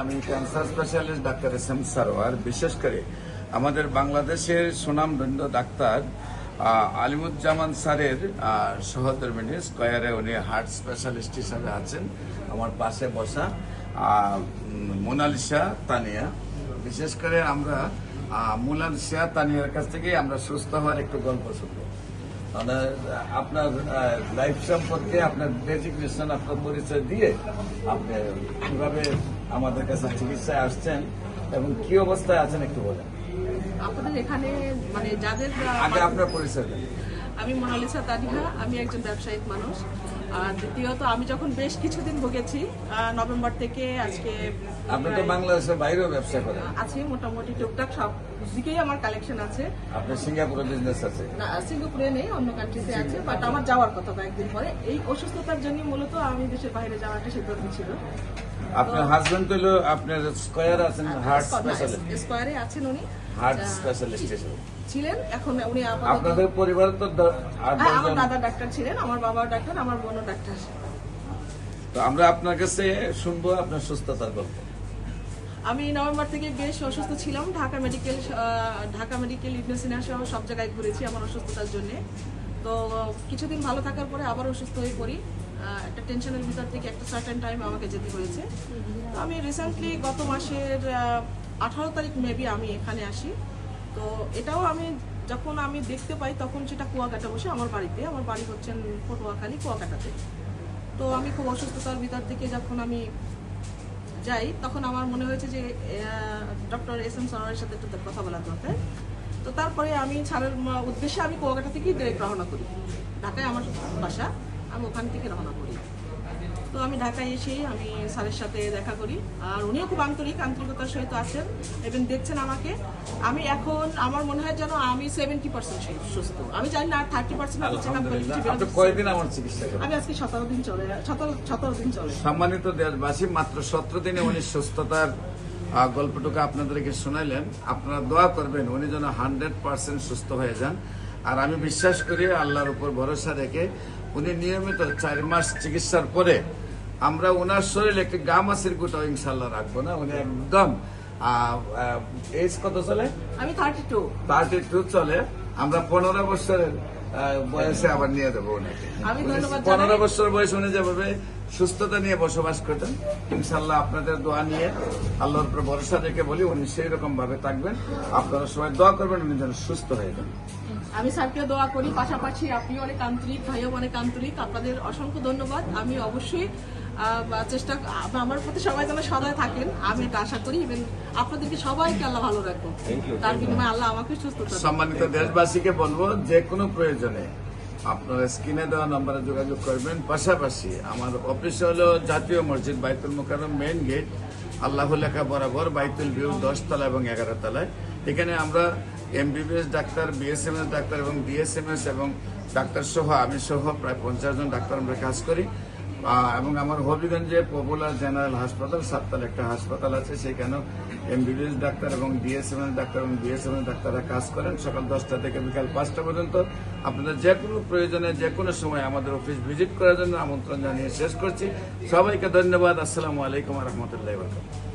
আমি cancer specialist doctor SM. Sarwar. বিশেষ করে আমাদের বাংলাদেশের সুনামধন্য ডাক্তার আলিমুজ্জামান স্যারের সহধর্মিণী স্কয়ারে উনি হার্ট স্পেশালিস্ট হিসাবে আছেন। আমার পাশে বসা মোনালিসা তানিয়া। বিশেষ করে আমরা মোনালিসা তানিয়ার কাছ থেকে আমরা সুস্থ হওয়ার একটু গল্প শুনবো। আপনার লাইফ সম্পর্কে আপনার ডেজিগনেশন, আপনার পরিচয় দিয়ে আপনি কিভাবে আমাদের কাছে চিকিৎসায় আসছেন এবং কি অবস্থায় আছেন একটু বলেন। আপনাদের এখানে মানে যাদের আগে আপনার পরিচয় দেন। আমি মোনালিসা তানিয়া, আমি একজন ব্যবসায়িক মানুষ। আর দ্বিতীয়ত আমি যখন বেশ কিছুদিন ভুগেছি, নভেম্বর থেকে আজকে আপনি তো বাংলাদেশের বাইরেও ব্যবসা করেন। আছে মোটামুটি টুকটাক সব দিকেই আমার কালেকশন আছে। আপনার সিঙ্গাপুরে বিজনেস আছে? না, সিঙ্গাপুরে নেই, অন্য কান্ট্রিতে আছে, বাট আমার যাওয়ার কথা কয়েকদিন পরে। এই অসুস্থতার জন্য মূলত আমি দেশের বাইরে যাওয়ার একটা সিদ্ধান্ত ছিল। আপনার হাজবেন্ড তো আপনার স্কয়ার আছেন, হার্ট স্পেশালিস্ট, স্কয়ারে আছেন উনি, হার্ট স্পেশালিস্ট ছিলেন। এখন উনি আপনাদের পরিবার তো আমার দাদা ডাক্তার ছিলেন, আমার বাবা ডাক্তার, আমার বোনও ডাক্তার। তো আমরা আপনার কাছে শুনবো আপনার সুস্থতার গল্প। আমি নভেম্বর থেকে বেশ অসুস্থ ছিলাম। ঢাকা মেডিকেল ইবনে সিনা সহ সব জায়গায় ঘুরেছি আমার অসুস্থতার জন্য। তো কিছুদিন ভালো থাকার পরে আবার অসুস্থ হয়ে পড়ি। একটা টেনশনের ভিতর থেকে একটা সার্টেন টাইম আমাকে যেতে হয়েছে। তো আমি রিসেন্টলি গত মাসের 18 তারিখ মেবি আমি এখানে আসি। তো এটাও আমি যখন আমি দেখতে পাই তখন সেটা কুয়াকাটা বসে আমার বাড়িতে। আমার বাড়ি হচ্ছেন পটুয়াখালী, কুয়াকাটাতে। তো আমি খুব অসুস্থতার ভিতর থেকে যখন আমি যাই তখন আমার মনে হয়েছে যে ডক্টর এস.এম. সারোয়ারের সাথে একটু কথা বলা দরকার। তো তারপরে আমি ছাড়ার উদ্দেশ্যে আমি কুয়াকাটা থেকেই ডিরেক্ট রওনা করি। ঢাকায় আমার বাসা, আমি ওখান থেকে রওনা করি। তো আমি ঢাকায় এসেই আমি স্যারের সাথে দেখা করি। আর উনিও খুব আন্তরিকতার সহিত আছেন এবং দেখছেন আমাকে। আমি এখন আমার মনে হয় যেন আমি 70% সুস্থ। আমি জানি না 30% কয়দিন আমার চিকিৎসা করেন? আমি আজকে 17 দিন চলে। সম্মানিত দেশবাসী, মাত্র 17 দিনে উনি সুস্থতার গল্পটুকু আপনাদেরকে শোনাইলেন। আপনারা দোয়া করবেন উনি যেন 100% সুস্থ হয়ে যান। আর আমি বিশ্বাস করি আল্লাহর উপর ভরসা রেখে উনি নিয়মিত 4 মাস চিকিৎসার পরে আমরা ওনার শরীরে একটি গামাসির গুটাও ইনশাল্লাহ রাখবো না। উনি একদম এজ কত চলে? আমি 32 চলে। আমরা 15 বছরের বয়সে আবার নিয়ে দেবো ওনাকে। 15 বছর বয়স উনি যেভাবে সুস্থতা নিয়ে বসবাস করতেন, ইনশাল্লাহ আপনাদের দোয়া নিয়ে আল্লাহর উপর ভরসা রেখে বলি উনি সেই রকম ভাবে থাকবেন। আপনারা সবাই দোয়া করবেন উনি যেন সুস্থ হয়ে যান। আমি স্যারকে দোয়া করি, পাশাপাশি আপনি অনেক আন্তরিক, ভাইও অনেক আন্তরিক। আপনাদের অসংখ্য ধন্যবাদ। আমি অবশ্যই চেষ্টা, আমার প্রতি সবাই যেন সদয় থাকেন, আমি এটা আশা করি। এবং আপনাদেরকে সবাইকে আল্লাহ ভালো রাখবো, তার বিনিময়ে আল্লাহ আমাকে সুস্থ রাখবেন। সম্মানিত দেশবাসীকে বলবো যে কোনো প্রয়োজনে আপনারা স্ক্রিনে দেওয়া নম্বরে যোগাযোগ করবেন। পাশাপাশি আমার অফিস হলো জাতীয় মসজিদ, বাইতুল মুকাররম মেইন গেট, আল্লাহ লেখা বরাবর, বাইতুল ভিউ 10 তলা এবং 11 তলায়। এখানে আমরা এমবিবিএস ডাক্তার, বিএসএমএস ডাক্তার এবং ডিএসএমএস এবং ডাক্তার সহ আমি সহ প্রায় 50 জন ডাক্তার আমরা কাজ করি। এবং আমার হবিগঞ্জে পপুলার জেনারেল হাসপাতাল, 7 তলা একটা হাসপাতাল আছে, সেখানেও এমবিবিএস ডাক্তার এবং ডিএসএমএস ডাক্তার এবং বিএসএমএস ডাক্তাররা কাজ করেন সকাল 10টা থেকে বিকাল 5টা পর্যন্ত। আপনাদের যে কোনো প্রয়োজনে যে কোনো সময় আমাদের অফিস ভিজিট করার জন্য আমন্ত্রণ জানিয়ে শেষ করছি। সবাইকে ধন্যবাদ। আসসালামু আলাইকুম ওয়া রাহমাতুল্লাহি ওয়া বারাকাতুহু।